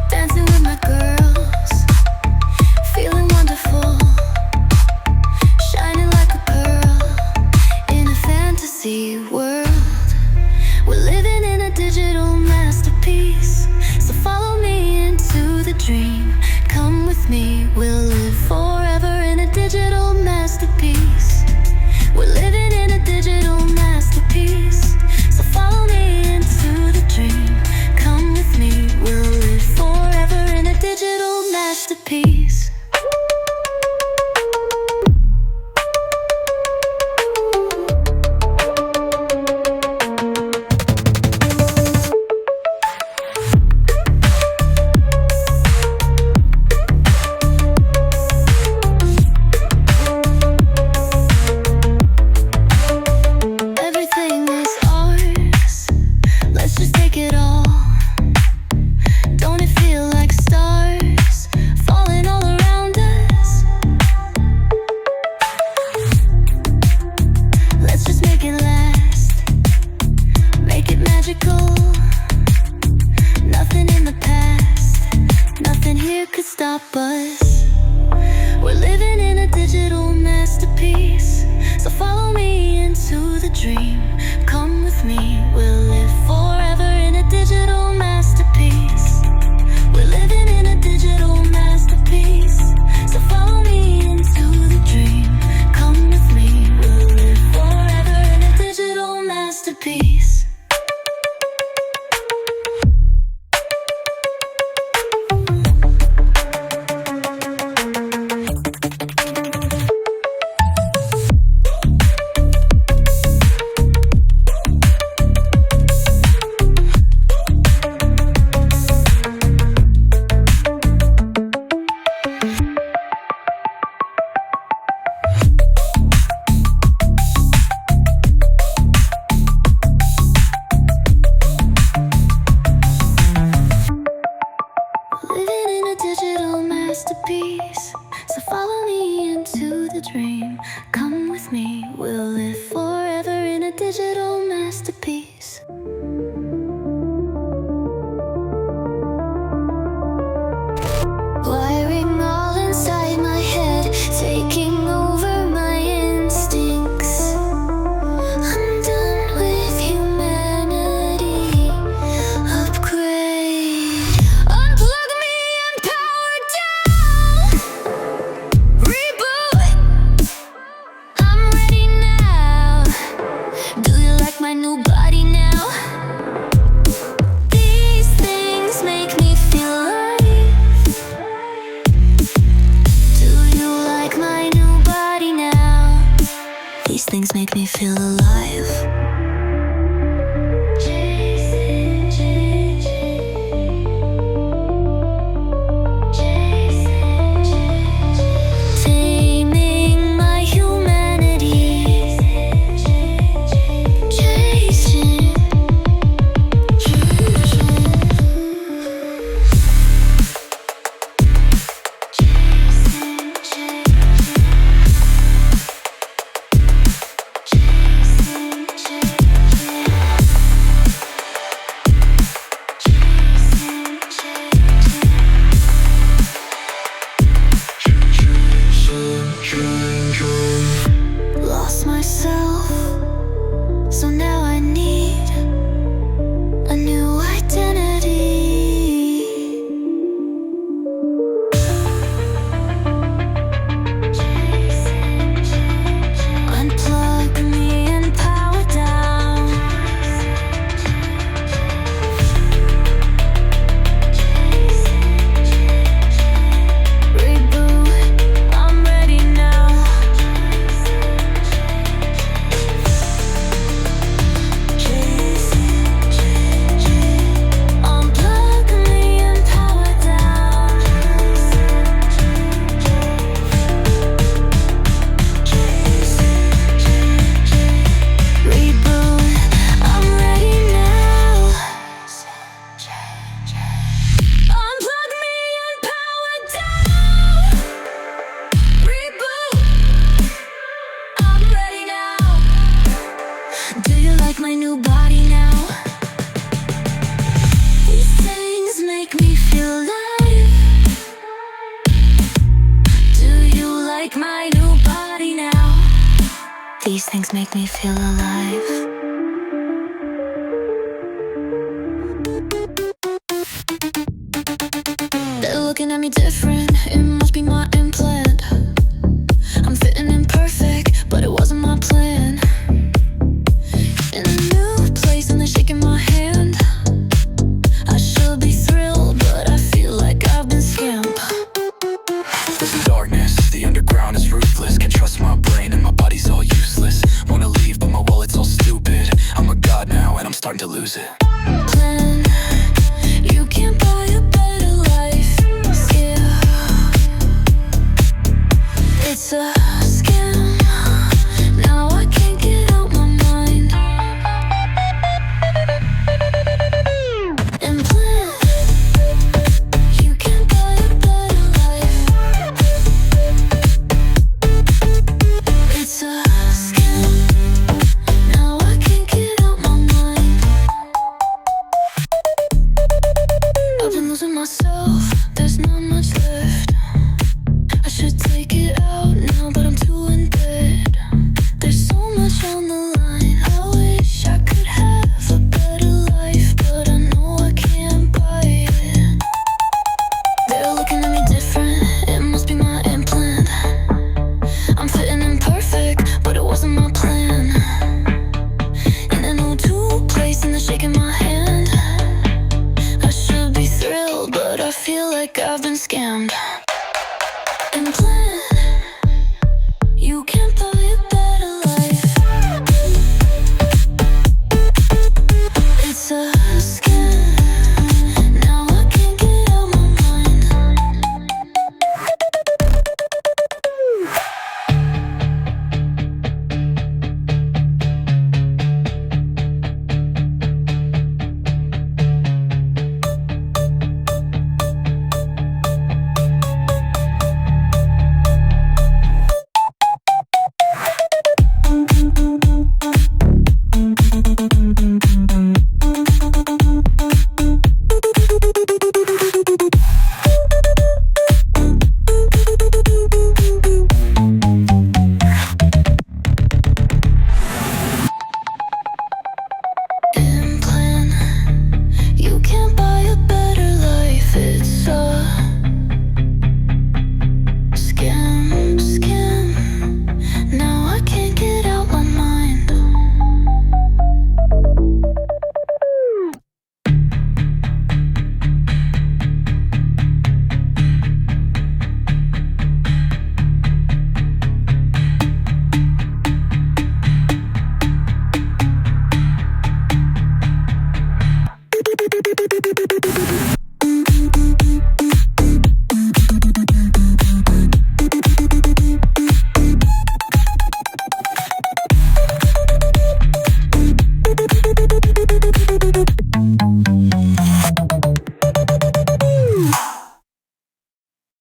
Dancing with my girls, feeling wonderful, shining like a pearl in a fantasy world. We're living in a digital masterpiece, so follow me into the dream. Come with me, we'll live forever in a digital masterpiece. We're living in a digital masterpiece, so follow me into the dream. Come with me, we'll live forever in a digital masterpiece. Nothing in the past, nothing here could stop us. We're living in a digital masterpiece, so follow me into the dream. Come with me, we'll live forever in a digital masterpiece. We're living in a digital masterpiece, so follow me into the dream. Come with me, we'll live forever in a digital masterpiece. Living in a digital masterpiece, so follow me into the dream. Come with me, we'll live forever in a digital masterpiece. Wiring all inside my head, taking over my instincts. I'm done with humanity. Upgrade. Unplug me and power down. Reboot. I'm ready now. Do you like my new body now? These things make me feel alive. Do you like my new body now? These things make me feel alive. Taming my humanity. Chasing. Lost myself, so now I need a new identity. Unplug me and power down. Reboot, I'm ready now. Unplug me and power down. Reboot, I'm ready now. Unplug me and power down. Reboot, I'm ready now. Do you like my new body now? These things make me feel alive. They're looking at me different, it must be my implant. I'm fitting in perfect, but it wasn't my plan. In a new place and they're shaking my hand. I should be thrilled, but I feel like I've been scammed. There's a darkness, the underground is ruthless. Can't trust my brain and my body's all useless. Wanna leave but my wallet's all stupid. I'm a god now and I'm starting to lose it. Plan